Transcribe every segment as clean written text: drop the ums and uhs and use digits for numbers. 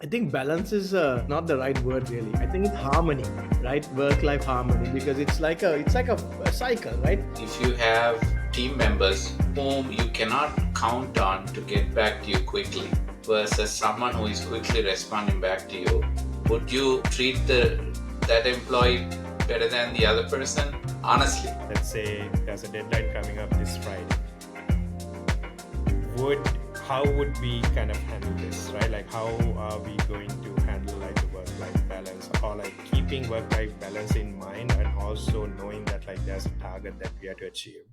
I think balance is not the right word really. I think it's harmony, right? Work-life harmony, because it's like a cycle, right? If you have team members whom you cannot count on to get back to you quickly versus someone who is quickly responding back to you, would you treat that employee better than the other person? Honestly, Let's say there's a deadline coming up this Friday. How would we kind of handle this, right? Like, how are we going to handle like the work-life balance, or like keeping work-life balance in mind and also knowing that like there's a target that we have to achieve?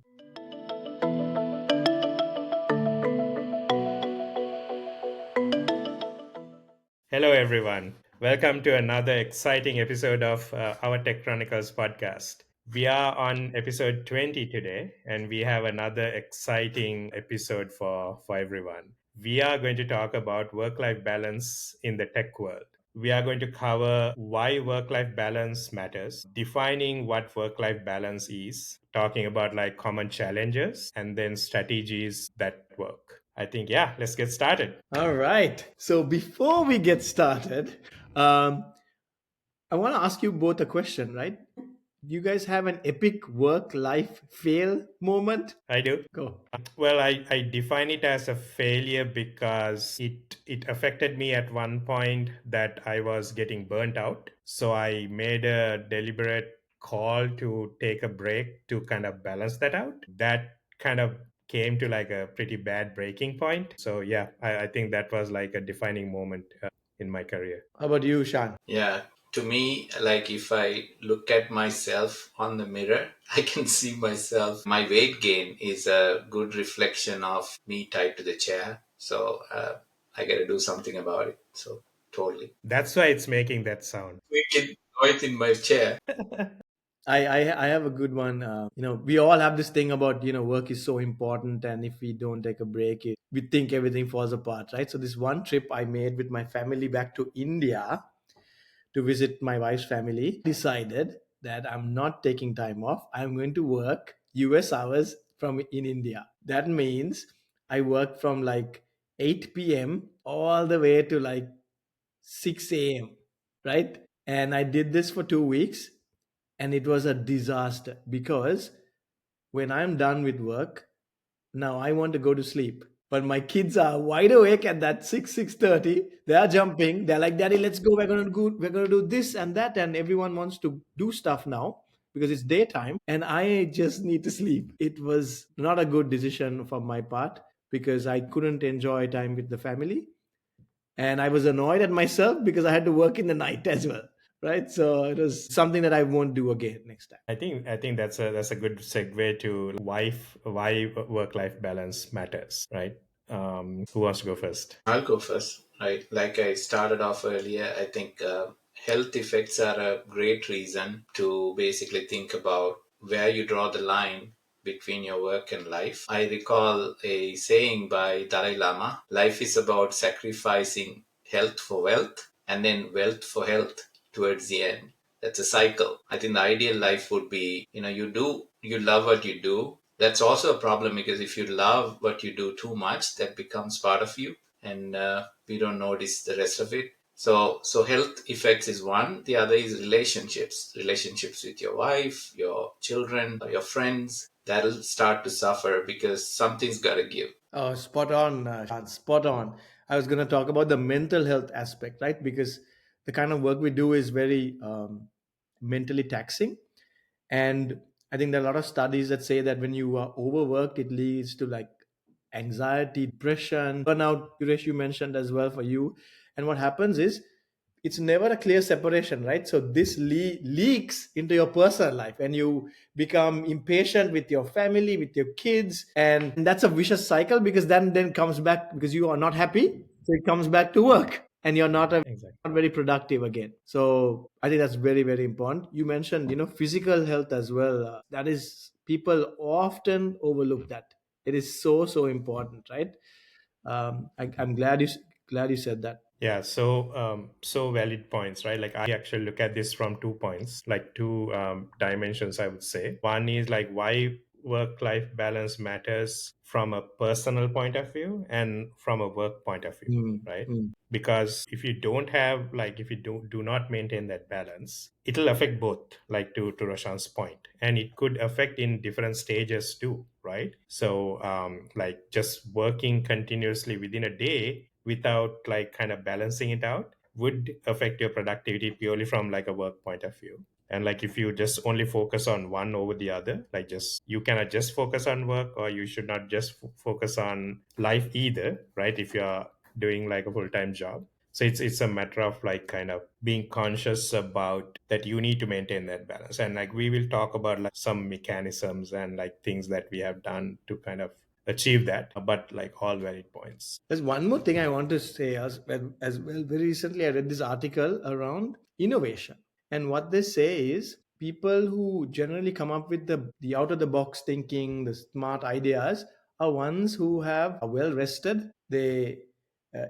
Hello, everyone. Welcome to another exciting episode of our Tech Chronicles podcast. We are on episode 20 today, and we have another exciting episode for everyone. We are going to talk about work-life balance in the tech world. We are going to cover why work-life balance matters, defining what work-life balance is, talking about like common challenges, and then strategies that work. I think, yeah, let's get started. All right. So before we get started, um, I want to ask you both a question, right? You guys have an epic work-life fail moment? I do. Go. Well, I define it as a failure because it affected me at one point that I was getting burnt out. So I made a deliberate call to take a break to kind of balance that out. That kind of came to like a pretty bad breaking point. So yeah, I think that was like a defining moment in my career. How about you, Shan? yeah. To me, like if I look at myself on the mirror, I can see myself. My weight gain is a good reflection of me tied to the chair. So I got to do something about it. So totally. That's why it's making that sound. We can noise in my chair. I have a good one. We all have this thing about work is so important, and if we don't take a break, we think everything falls apart, right? So this one trip I made with my family back to India to visit my wife's family, decided that I'm not taking time off. I'm going to work US hours from in India. That means I work from like 8 p.m. all the way to like 6 a.m., right? And I did this for 2 weeks, and it was a disaster because when I'm done with work, now I want to go to sleep. But my kids are wide awake at that 6:30. They are jumping. They're like, "Daddy, let's go. We're gonna do this and that." And everyone wants to do stuff now because it's daytime. And I just need to sleep. It was not a good decision from my part because I couldn't enjoy time with the family. And I was annoyed at myself because I had to work in the night as well. Right. So it was something that I won't do again next time. I think that's a good segue to why work life balance matters, right? Who wants to go first? I'll go first. Right. Like I started off earlier, I think health effects are a great reason to basically think about where you draw the line between your work and life. I recall a saying by Dalai Lama: life is about sacrificing health for wealth and then wealth for health towards the end. That's a cycle. I think the ideal life would be, you love what you do. That's also a problem because if you love what you do too much, that becomes part of you, and we don't notice the rest of it. So health effects is one. The other is relationships with your wife, your children, your friends. That'll start to suffer because something's got to give. Oh, spot on, Shad, spot on. I was going to talk about the mental health aspect, right? Because the kind of work we do is very mentally taxing. And I think there are a lot of studies that say that when you are overworked, it leads to like anxiety, depression, burnout. Yuresh, you mentioned as well for you. And what happens is it's never a clear separation, right? So this leaks into your personal life, and you become impatient with your family, with your kids, and that's a vicious cycle because then comes back because you are not happy, so it comes back to work, and you're Exactly. not very productive again. So I think that's very, very important. You mentioned physical health as well. That is, people often overlook that. It is so important, right? I'm glad you said that. Yeah, so valid points, right? Like I actually look at this from 2 points, like two dimensions, I would say. One is like work life balance matters from a personal point of view and from a work point of view, Mm, right? mm. Because if you don't have, like, if you do not maintain that balance, it'll affect both, like to Roshan's point, and it could affect in different stages too, right? So like just working continuously within a day without like kind of balancing it out would affect your productivity purely from like a work point of view. And like if you just only focus on one over the other, like just you cannot just focus on work, or you should not just focus on life either, right? If you are doing like a full-time job. So it's a matter of like kind of being conscious about that you need to maintain that balance. And like we will talk about like some mechanisms and like things that we have done to kind of achieve that, but like all valid points. There's one more thing I want to say as well. Very recently, I read this article around innovation, and what they say is people who generally come up with the out of the box thinking, the smart ideas, are ones who have are well rested.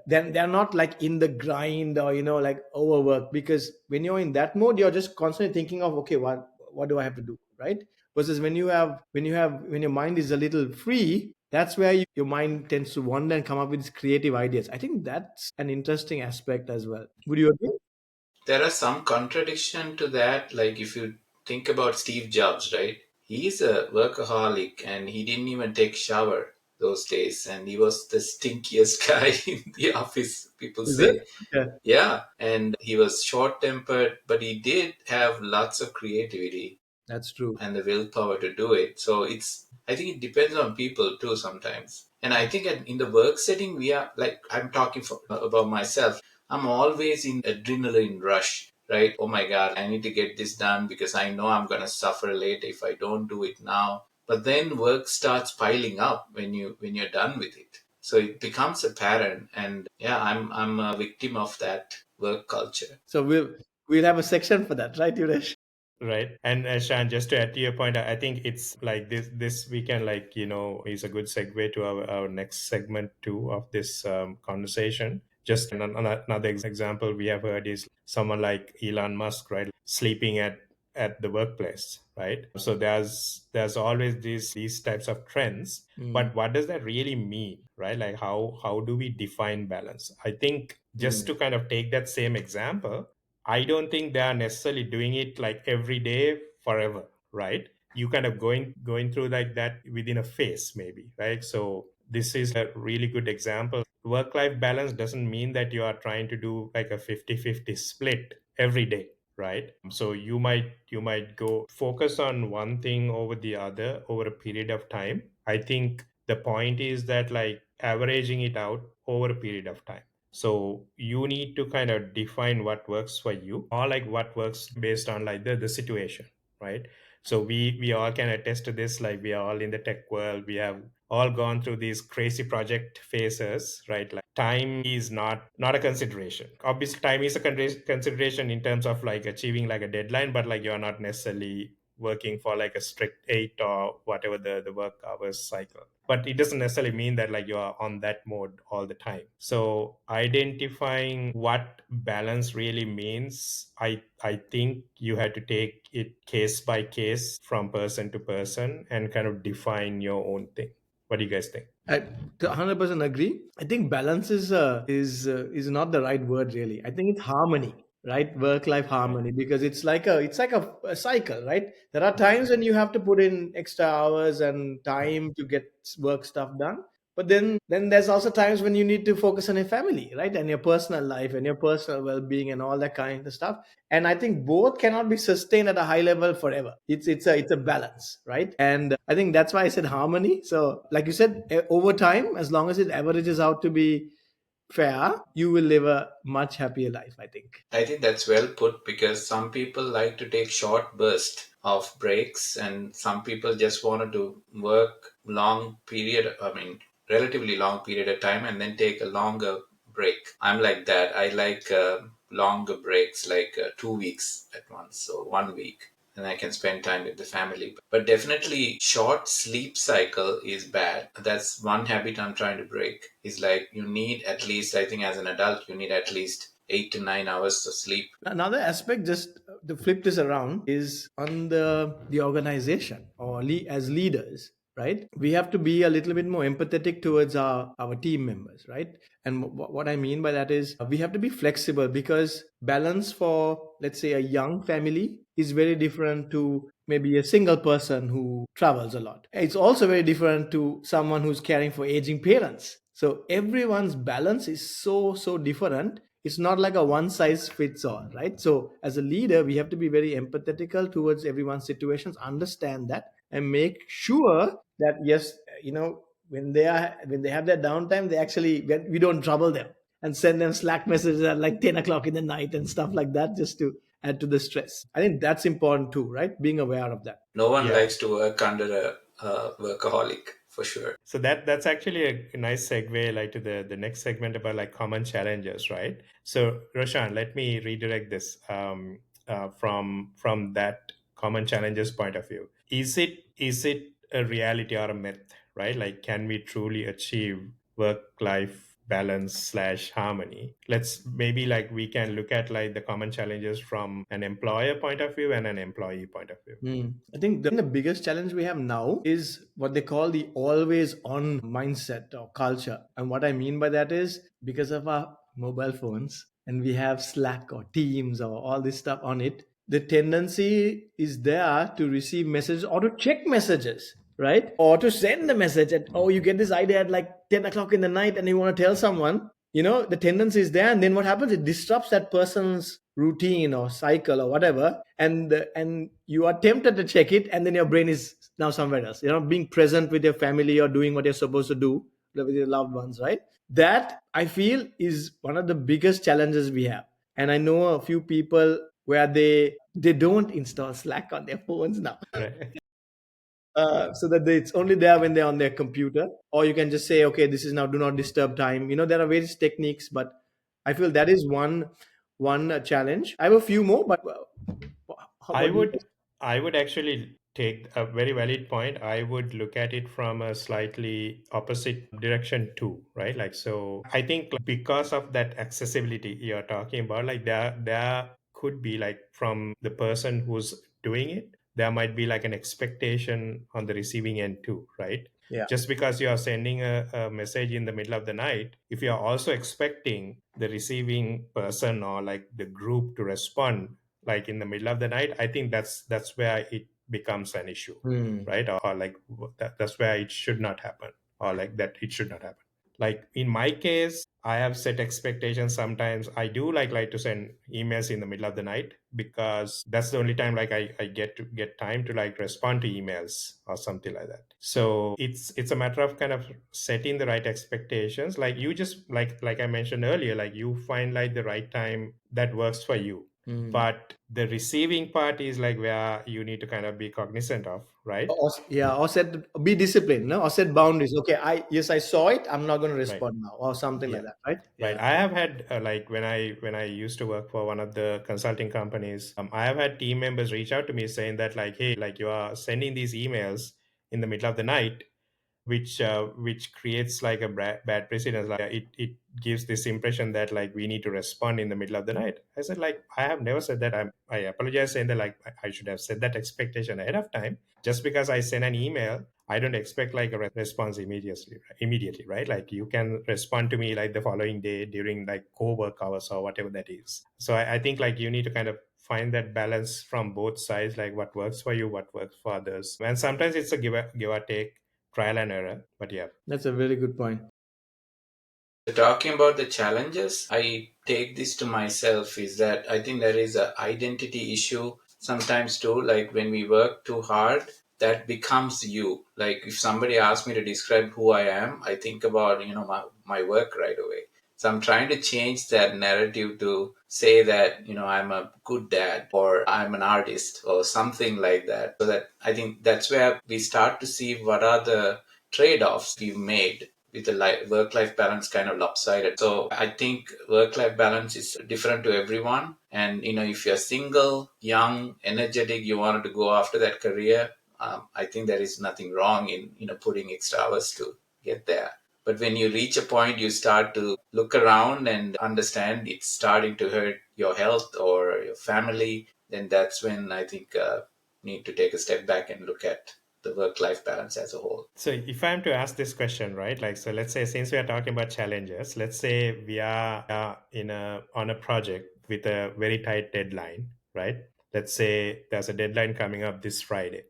Then they're not like in the grind or like overwork, because when you're in that mode, you're just constantly thinking of, okay, what do I have to do, right? Versus when your mind is a little free, that's where your mind tends to wander and come up with these creative ideas. I think that's an interesting aspect as well. Would you agree? There are some contradiction to that. Like if you think about Steve Jobs, right? He's a workaholic and he didn't even take shower those days, and he was the stinkiest guy in the office, people Is it? say. Yeah, Yeah, and he was short tempered, but he did have lots of creativity that's true. and the willpower to do it. So I think it depends on people too sometimes. And I think in the work setting, we are like, I'm talking about myself. I'm always in adrenaline rush, right? Oh my God, I need to get this done because I know I'm going to suffer later if I don't do it now. But then work starts piling up when you're done with it. So it becomes a pattern. And yeah, I'm a victim of that work culture. So we'll have a section for that, right, Yuresh? Right. And Shan, just to add to your point, I think it's like this weekend, like, is a good segue to our next segment too of this conversation. Just another example we have heard is someone like Elon Musk, right? Sleeping at the workplace, right? So there's always these types of trends. Mm, But what does that really mean, right? Like how do we define balance? I think just mm, to kind of take that same example, I don't think they are necessarily doing it like every day forever, right? You kind of going through like that within a phase, maybe, right? So this is a really good example. Work life balance doesn't mean that you are trying to do like a 50-50 split every day, right? So you might go focus on one thing over the other over a period of time. I think the point is that like averaging it out over a period of time. So you need to kind of define what works for you, or like what works based on like the situation, right? So we all can attest to this. Like we are all in the tech world. We have all gone through these crazy project phases, right? Like time is not a consideration. Obviously, time is a consideration in terms of like achieving like a deadline, but like you are not necessarily working for like a strict 8 or whatever the work hours cycle, but it doesn't necessarily mean that like you are on that mode all the time. So identifying what balance really means, I think you had to take it case by case from person to person and kind of define your own thing. What do you guys think? I 100% agree. I think balance is not the right word really. I think it's harmony, right? Work life Right. harmony, because it's like a cycle, right? There are times when you have to put in extra hours and time to get work stuff done, but then there's also times when you need to focus on your family, right, and your personal life and your personal well-being and all that kind of stuff. And I think both cannot be sustained at a high level forever. It's a balance, right? And I think that's why I said harmony. So like you said, over time, as long as it averages out to be fair, you will live a much happier life, I think. I think that's well put because some people like to take short bursts of breaks and some people just wanted to work relatively long period of time and then take a longer break. I'm like that. I like longer breaks, like 2 weeks at once, so 1 week. And I can spend time with the family. But definitely short sleep cycle is bad. That's one habit I'm trying to break. Is like you need at least, I think as an adult, you need at least 8 to 9 hours of sleep. Another aspect, just to flip this around, is on the organization or as leaders, right? We have to be a little bit more empathetic towards our team members, right? And what I mean by that is we have to be flexible, because balance for, let's say, a young family is very different to maybe a single person who travels a lot. It's also very different to someone who's caring for aging parents. So everyone's balance is so different. It's not like a one size fits all, right? So as a leader, we have to be very empathetical towards everyone's situations, understand that, and make sure that, yes, when they have their downtime, they actually, we don't trouble them and send them Slack messages at like 10 o'clock in the night and stuff like that, just to add to the stress. I think that's important too, right? Being aware of that. No one Yeah. likes to work under a workaholic, for sure. So that's actually a nice segue like to the next segment about like common challenges, right? So Roshan, let me redirect this from that common challenges point of view. Is it a reality or a myth, right? Like, can we truly achieve work life balance slash harmony? Let's maybe like we can look at like the common challenges from an employer point of view and an employee point of view. I think the biggest challenge we have now is what they call the always on mindset or culture. And what I mean by that is, because of our mobile phones and we have Slack or Teams or all this stuff on it, the tendency is there to receive messages or to check messages, right? Or to send a message at, oh, you get this idea at like 10 o'clock in the night and you want to tell someone, the tendency is there. And then what happens? It disrupts that person's routine or cycle or whatever, and you are tempted to check it, and then your brain is now somewhere else, being present with your family or doing what you're supposed to do with your loved ones, right? That, I feel, is one of the biggest challenges we have. And I know a few people where they don't install Slack on their phones now. Right. So that it's only there when they're on their computer, or you can just say, okay, this is now do not disturb time. There are various techniques, but I feel that is one challenge. I have a few more, but how I about you? would I would actually take a very valid point. I would look at it from a slightly opposite direction too, right? Like, so I think like, because of that accessibility you're talking about, like there could be like from the person who's doing it, there might be like an expectation on the receiving end too, right? Yeah. Just because you are sending a message in the middle of the night, if you are also expecting the receiving person or like the group to respond like in the middle of the night, I think that's where it becomes an issue, Hmm. right? Or like that's where it should not happen, or like that it should not happen. Like in my case, I have set expectations. Sometimes I do like to send emails in the middle of the night, because that's the only time like I get time to like respond to emails or something like that. So it's a matter of kind of setting the right expectations. Like you just like I mentioned earlier, like you find like the right time that works for you. Hmm. But the receiving part is like where you need to kind of be cognizant of, right? Yeah, or set, be disciplined, no, or set boundaries. Okay, I saw it, I'm not going to Right. respond now, or something like Yeah. that, right? Right. Yeah. I have had like when I used to work for one of the consulting companies, I have had team members reach out to me saying that like, hey, like you are sending these emails in the middle of the night, which creates like a bad precedence. Like it gives this impression that like we need to respond in the middle of the night. I said like I have never said that. I apologize, saying that like I should have set that expectation ahead of time. Just because I send an email, I don't expect like a response immediately, right? Like you can respond to me like the following day during like co-work hours or whatever that is. So I think like you need to kind of find that balance from both sides, like what works for you, what works for others. And sometimes it's a give or take, trial and error. But yeah. That's a very good point. Talking about the challenges, I take this to myself is that I think there is a identity issue sometimes too. Like when we work too hard, that becomes you. Like if somebody asks me to describe who I am, I think about my work right away. So I'm trying to change that narrative to say that I'm a good dad or I'm an artist or something like that. So that I think that's where we start to see what are the trade-offs we've made with the work-life balance kind of lopsided. So I think work-life balance is different to everyone. And if you're single, young, energetic, you wanted to go after that career, I think there is nothing wrong in putting extra hours to get there. But when you reach a point, you start to look around and understand it's starting to hurt your health or your family. Then that's when I think need to take a step back and look at the work-life balance as a whole. So if I'm to ask this question, right? Like, so let's say since we are talking about challenges, let's say we are in a on a project with a very tight deadline, right? Let's say there's a deadline coming up this Friday.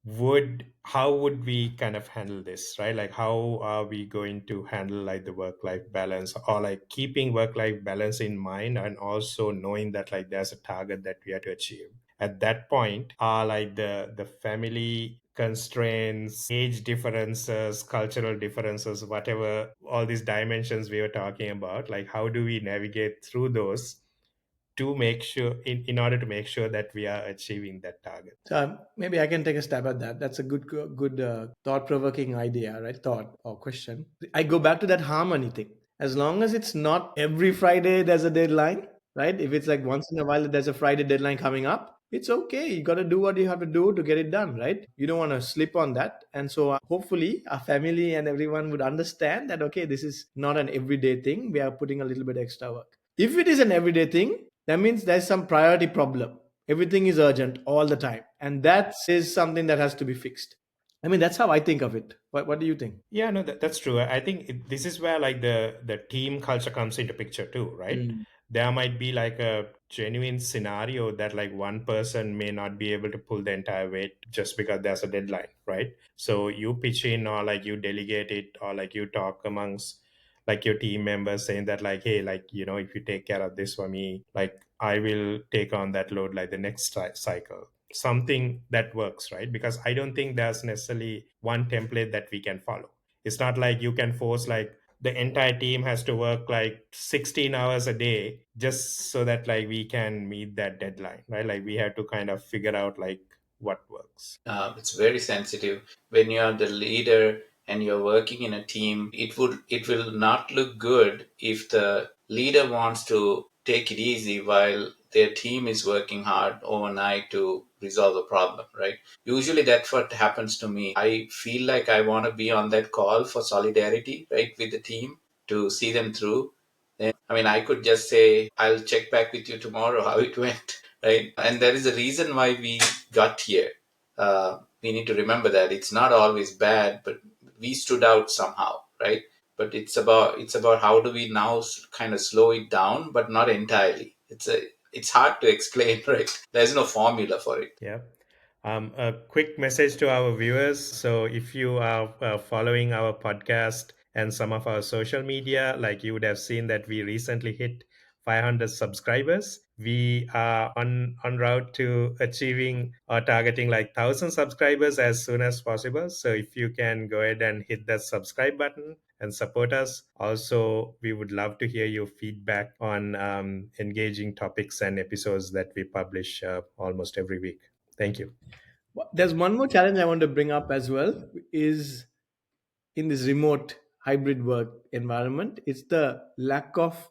Would How would we kind of handle this, right? Like, how are we going to handle like the work life balance, or like keeping work life balance in mind, and also knowing that like there's a target that we have to achieve at that point? Are like the family constraints, age differences, cultural differences, whatever, all these dimensions we were talking about, like how do we navigate through those to make sure in order to make sure that we are achieving that target? So maybe I can take a stab at that. That's a good thought-provoking idea, right? Thought or question. I go back to that harmony thing. As long as it's not every Friday there's a deadline, right? If it's like once in a while there's a Friday deadline coming up, it's okay. You got to do what you have to do to get it done, right? You don't want to slip on that. And so hopefully our family and everyone would understand that, okay, this is not an everyday thing. We are putting a little bit extra work. If it is an everyday thing, that means there's some priority problem. Everything is urgent all the time, and that is something that has to be fixed. I mean, that's how I think of it. What do you think? Yeah, no, that's true. I think this is where like the team culture comes into picture too, right? Mm. There might be like a genuine scenario that like one person may not be able to pull the entire weight just because there's a deadline, right? So you pitch in, or like you delegate it, or like you talk amongst like your team members saying that like, hey, like, if you take care of this for me, like I will take on that load like the next cycle, something that works, right? Because I don't think there's necessarily one template that we can follow. It's not like you can force like the entire team has to work like 16 hours a day just so that like we can meet that deadline, right? Like we have to kind of figure out like what works. It's very sensitive when you're the leader and you're working in a team. It will not look good if the leader wants to take it easy while their team is working hard overnight to resolve the problem, right? Usually that's what happens to me. I feel like I want to be on that call for solidarity, right, with the team to see them through. I mean, I could just say, I'll check back with you tomorrow how it went, right? And there is a reason why we got here. We need to remember that it's not always bad, but we stood out somehow, right? But it's about how do we now kind of slow it down, but not entirely. It's hard to explain, right? There's no formula for it. Yeah. A quick message to our viewers. So, if you are following our podcast and some of our social media, like you would have seen that we recently hit 500 subscribers. We are on route to achieving or targeting like 1,000 subscribers as soon as possible. So, if you can go ahead and hit that subscribe button and support us. Also, we would love to hear your feedback on engaging topics and episodes that we publish almost every week. Thank you. There's one more challenge I want to bring up as well is in this remote hybrid work environment. It's the lack of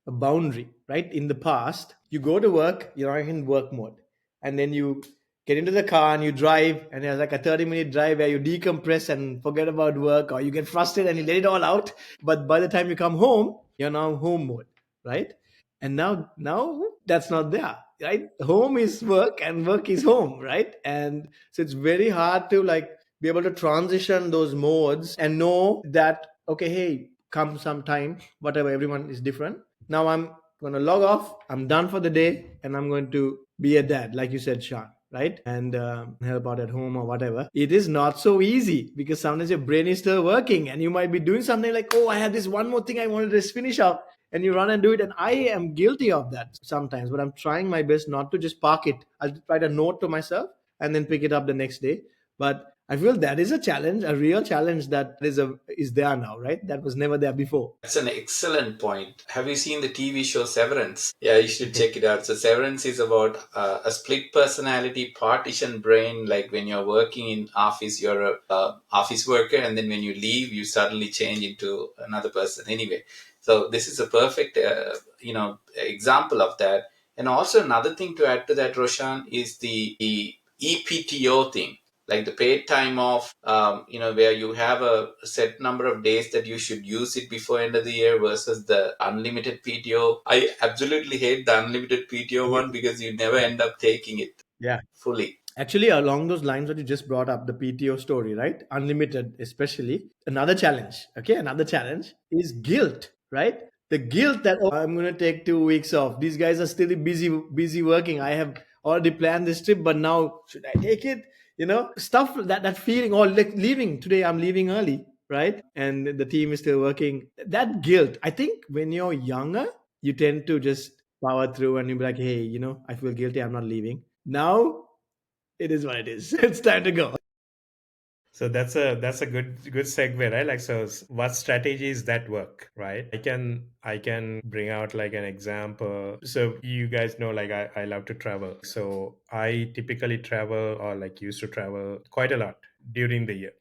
a boundary, right? In the past, you go to work, you're in work mode, and then you get into the car and you drive, and there's like a 30-minute drive where you decompress and forget about work, or you get frustrated and you let it all out. But by the time you come home, you're now home mode, right? And now that's not there, right? Home is work and work is home, right? And so it's very hard to like be able to transition those modes and know that, okay, hey, come sometime, whatever, everyone is different. Now I'm going to log off, I'm done for the day, and I'm going to be a dad, like you said, Sean, right? And help out at home or whatever. It is not so easy because sometimes your brain is still working and you might be doing something like, oh, I have this one more thing I wanted to just finish up, and you run and do it. And I am guilty of that sometimes, but I'm trying my best not to just park it. I'll write a note to myself and then pick it up the next day. But I feel that is a challenge, a real challenge that is there now, right? That was never there before. That's an excellent point. Have you seen the TV show Severance? Yeah, you should check it out. So Severance is about a split personality, partition brain. Like when you're working in office, you're a office worker, and then when you leave, you suddenly change into another person. Anyway, so this is a perfect, example of that. And also another thing to add to that, Roshan, is the EPTO thing. like the paid time off, where you have a set number of days that you should use it before end of the year versus the unlimited PTO. I absolutely hate the unlimited PTO Yeah. one because you never end up taking it Yeah. fully. Actually, along those lines, what you just brought up, the PTO story, right? Unlimited, especially. Another challenge, okay? Another challenge is guilt, right? The guilt that, oh, I'm going to take 2 weeks off. These guys are still busy working. I have already planned this trip, but now should I take it? Stuff that feeling, or like leaving today, I'm leaving early, right? And the team is still working. That guilt, I think when you're younger, you tend to just power through and you be like, hey, I feel guilty. I'm not leaving. Now it is what it is. It's time to go. So that's a good segue, right? Like, so what strategies that work, right? I can bring out like an example. So you guys know, like, I love to travel. So I typically travel, or like used to travel quite a lot during the year,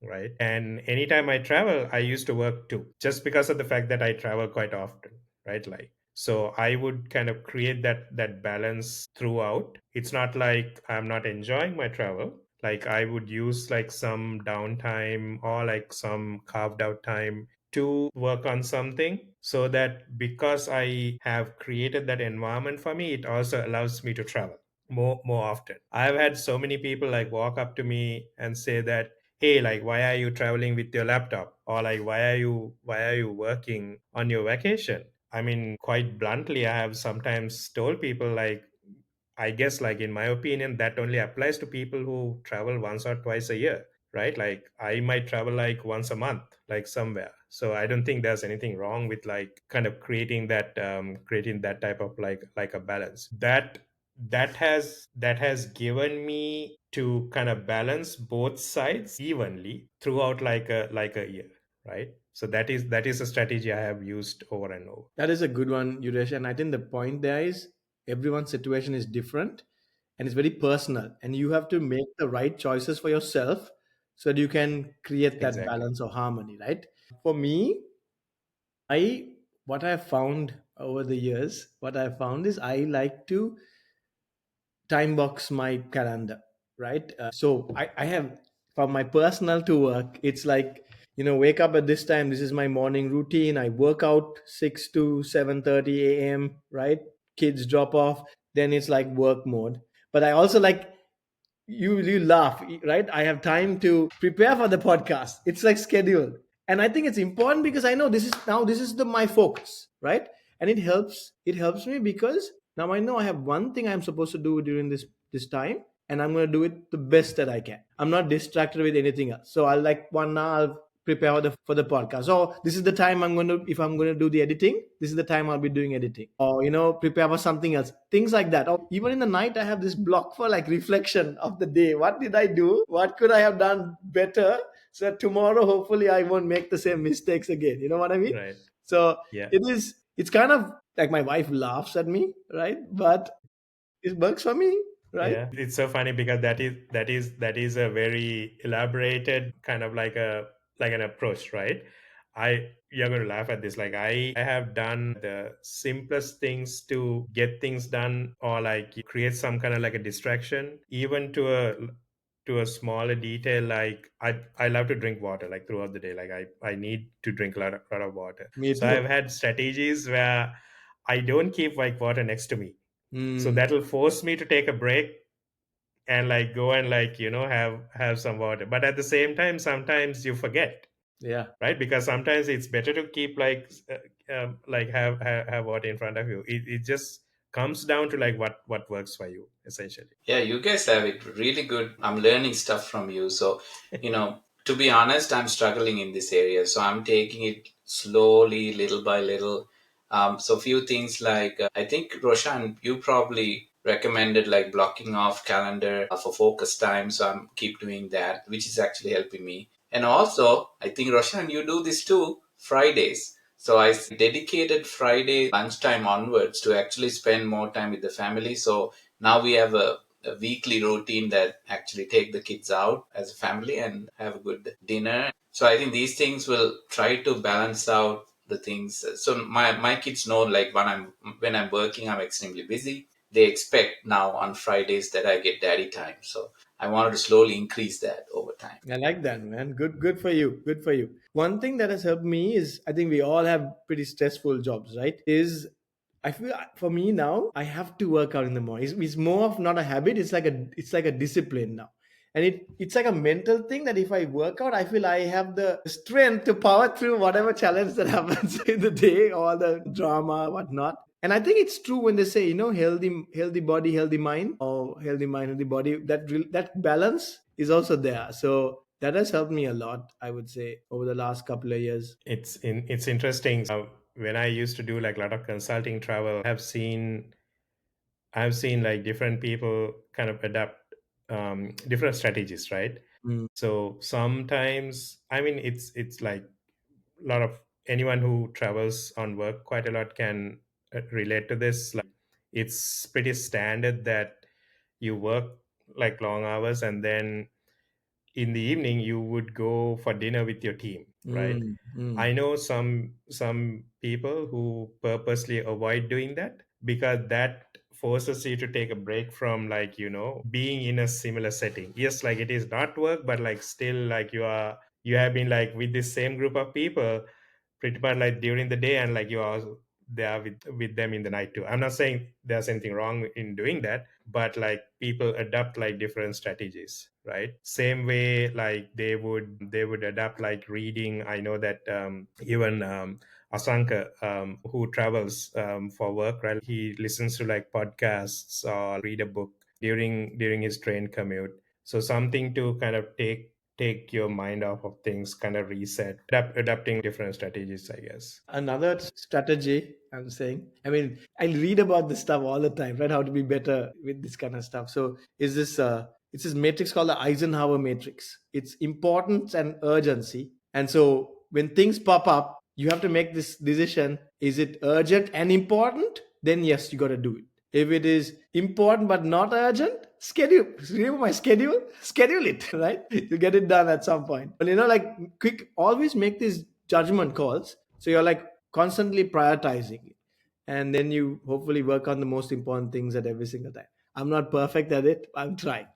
right? And anytime I travel, I used to work too, just because of the fact that I travel quite often, right? Like, so I would kind of create that balance throughout. It's not like I'm not enjoying my travel. Like, I would use like some downtime or like some carved out time to work on something, so that because I have created that environment for me, it also allows me to travel more often. I've had so many people like walk up to me and say that, hey, like, why are you traveling with your laptop, or like, why are you working on your vacation? I mean, quite bluntly, I have sometimes told people, like, I guess, like, in my opinion, that only applies to people who travel once or twice a year, right? Like, I might travel like once a month, like somewhere. So I don't think there's anything wrong with like kind of creating that type of like a balance. That has given me to kind of balance both sides evenly throughout like a year, right? So that is a strategy I have used over and over. That is a good one, Yuresh. And I think the point there is everyone's situation is different and it's very personal. And you have to make the right choices for yourself so that you can create that Exactly. balance or harmony, right? For me, I what I have found over the years, what I found is I like to time box my calendar, right? So I have from my personal to work, it's like, wake up at this time. This is my morning routine. I work out 6 to 7:30 a.m., right? Kids drop off. Then it's like work mode. But I also like, you laugh, right? I have time to prepare for the podcast. It's like scheduled, and I think it's important because I know this is the my focus, right? And it helps me because now I know I have one thing I'm supposed to do during this time, and I'm going to do it the best that I can. I'm not distracted with anything else. So I'll like 1 hour I'll prepare for the podcast. So this is the time if I'm going to do the editing, this is the time I'll be doing editing, or prepare for something else, things like that. Or even in the night I have this block for like reflection of the day. What did I do? What could I have done better, so that tomorrow hopefully I won't make the same mistakes again? You know what I mean? Right. So Yeah. it's kind of like my wife laughs at me, right? But it works for me, right? Yeah, it's so funny because that is a very elaborated kind of like an approach, right? You're going to laugh at this. Like, I have done the simplest things to get things done, or like create some kind of like a distraction, even to a smaller detail. Like, I love to drink water like throughout the day. Like, I need to drink a lot of water. Me So too. I've had strategies where I don't keep like water next to me, so Mm, that'll force me to take a break and like go and like have some water. But at the same time, sometimes you forget, yeah. right? Because sometimes it's better to keep like have water in front of you. It just comes down to like what works for you, essentially. Yeah, you guys have it really good. I'm learning stuff from you. So, to be honest, I'm struggling in this area. So I'm taking it slowly, little by little. So few things like I think Roshan, you probably recommended like blocking off calendar for focus time. So I'm keep doing that, which is actually helping me. And also, I think Roshan, you do this too. Fridays. So I dedicated Friday lunchtime onwards to actually spend more time with the family. So now we have a weekly routine that actually take the kids out as a family and have a good dinner. So I think these things will try to balance out the things. So my kids know like when I'm working, I'm extremely busy. they expect now on Fridays that I get daddy time. So I wanted to slowly increase that over time. I like that, man. Good for you. Good for you. One thing that has helped me is I think we all have pretty stressful jobs, right? Is I feel for me now I have to work out in the morning. It's more of not a habit. It's like a discipline now, and it's like a mental thing that if I work out, I feel I have the strength to power through whatever challenge that happens in the day, all the drama, whatnot. And I think it's true when they say, healthy body, healthy mind, or healthy mind, healthy body. That balance is also there. So that has helped me a lot, I would say, over the last couple of years. It's interesting. When I used to do like a lot of consulting travel, I've seen like different people kind of adapt different strategies, right? Mm, So sometimes, I mean, it's like a lot of anyone who travels on work quite a lot can relate to this. Like, it's pretty standard that you work like long hours, and then in the evening you would go for dinner with your team, right? mm, mm, I know some people who purposely avoid doing that because that forces you to take a break from, like, being in a similar setting. Yes, like it is not work, but like still like you have been like with this same group of people pretty much like during the day, and like you are there with them in the night too. I'm not saying there's anything wrong in doing that, but like people adapt like different strategies, right? Same way like they would adapt like reading. I know that even Asanka, who travels for work, right, he listens to like podcasts or read a book during his train commute. So something to kind of take your mind off of things, kind of reset, adapting different strategies, I guess. Another strategy I'm saying, I mean, I read about this stuff all the time, right? How to be better with this kind of stuff. So is this it's this matrix called the Eisenhower matrix. It's importance and urgency. And so when things pop up, you have to make this decision: is it urgent and important? Then yes, you got to do it. If it is important but not urgent, remember my schedule it, right? You get it done at some point. But like, quick, always make these judgment calls. So you're like constantly prioritizing it. And then you hopefully work on the most important things at every single time. I'm not perfect at it. I'm trying.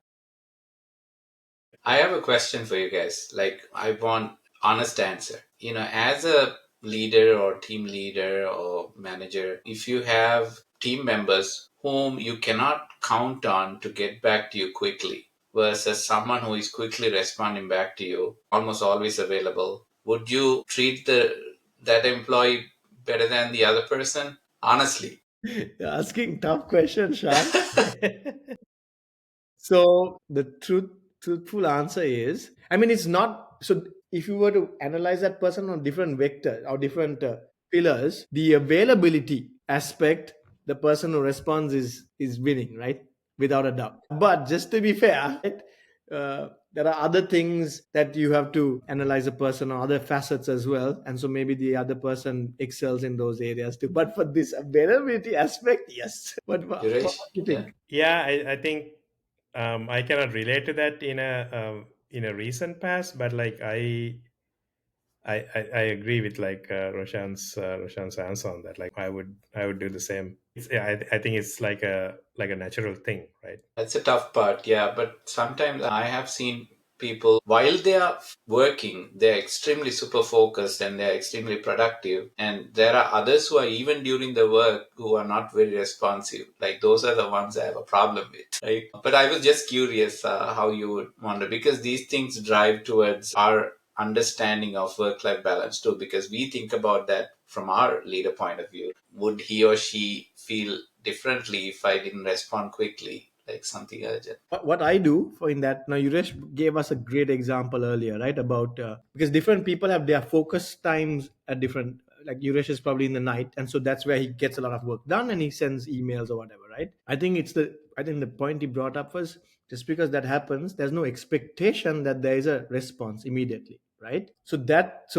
I have a question for you guys. Like, I want honest answer. As a leader or team leader or manager, if you have team members whom you cannot count on to get back to you quickly versus someone who is quickly responding back to you, almost always available, would you treat the that employee better than the other person? Honestly. You're asking tough questions, Shan. So the truthful answer is, I mean, it's not. So if you were to analyze that person on different vectors or different pillars, the availability aspect, the person who responds is winning, right? Without a doubt. But just to be fair, right, there are other things that you have to analyze a person or other facets as well, and so maybe the other person excels in those areas too. But for this availability aspect, yes. But what Yuresh? do you Yeah. think? Yeah, I think I cannot relate to that in a recent past, but like I agree with like Roshan's answer on that. Like I would do the same. I think it's like a natural thing, right? That's a tough part, yeah. But sometimes I have seen people, while they are working, they're extremely super focused and they're extremely productive. And there are others who are, even during the work, who are not very responsive. Like, those are the ones I have a problem with, right? But I was just curious how you would wonder, because these things drive towards our understanding of work life balance too, because we think about that from our leader point of view. Would he or she feel differently if I didn't respond quickly, like something urgent? What I do for in that, now Yuresh gave us a great example earlier, right? About because different people have their focus times at different. Like Yuresh is probably in the night, and so that's where he gets a lot of work done, and he sends emails or whatever, right? I think the point he brought up was just because that happens, there's no expectation that there is a response immediately, right? So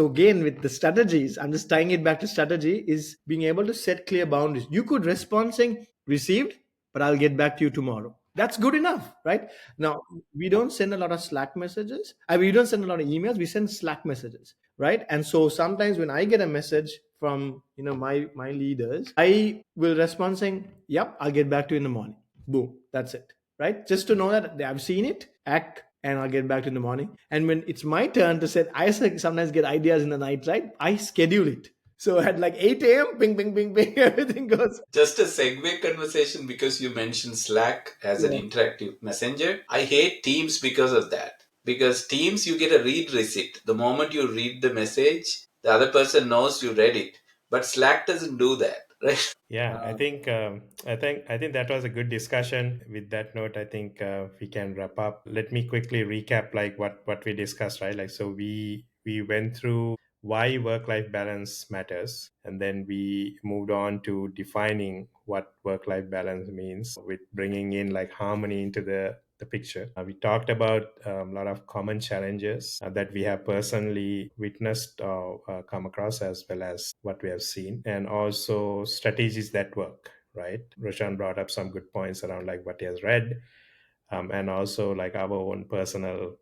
again, with the strategies, I'm just tying it back to strategy, is being able to set clear boundaries. You could respond saying received, but I'll get back to you tomorrow. That's good enough, right? Now, we don't send a lot of Slack messages. We don't send a lot of emails. We send Slack messages, right? And so sometimes when I get a message from my leaders, I will respond saying, "Yep, I'll get back to you in the morning." Boom, that's it, right? Just to know that I've seen it, act, and I'll get back to you in the morning. And when it's my turn to set, sometimes get ideas in the night, right? I schedule it. So at like 8 a.m., ping, ping, ping, ping, everything goes. Just a segue conversation because you mentioned Slack as an Yeah. interactive messenger. I hate Teams because of that. Because Teams, you get a read receipt. The moment you read the message, the other person knows you read it. But Slack doesn't do that, right? Yeah, I think that was a good discussion. With that note, I think we can wrap up. Let me quickly recap like what we discussed, right? Like so we went through why work-life balance matters, and then we moved on to defining what work-life balance means with bringing in like harmony into the picture. We talked about a lot of common challenges that we have personally witnessed or come across, as well as what we have seen, and also strategies that work. Right, Roshan brought up some good points around like what he has read, and also like our own personal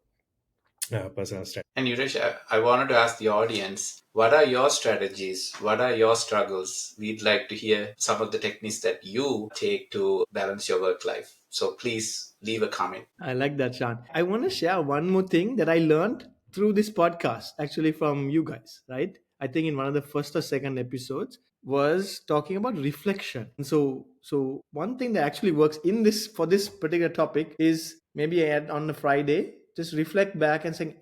strategy. And Yuresh, I wanted to ask the audience, what are your strategies? What are your struggles? We'd like to hear some of the techniques that you take to balance your work life. So please leave a comment. I like that, Sean. I want to share one more thing that I learned through this podcast, actually from you guys, right? I think in one of the first or second episodes was talking about reflection. And so one thing that actually works in this for this particular topic is maybe on a Friday, just reflect back and saying,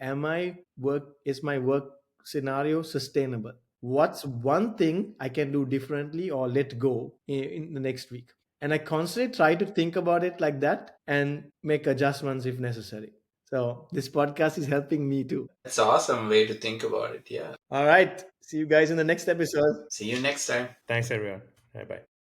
is my work scenario sustainable? What's one thing I can do differently or let go in the next week? And I constantly try to think about it like that and make adjustments if necessary. So this podcast is helping me too. That's an awesome way to think about it. Yeah. All right. See you guys in the next episode. See you next time. Thanks everyone. Bye bye.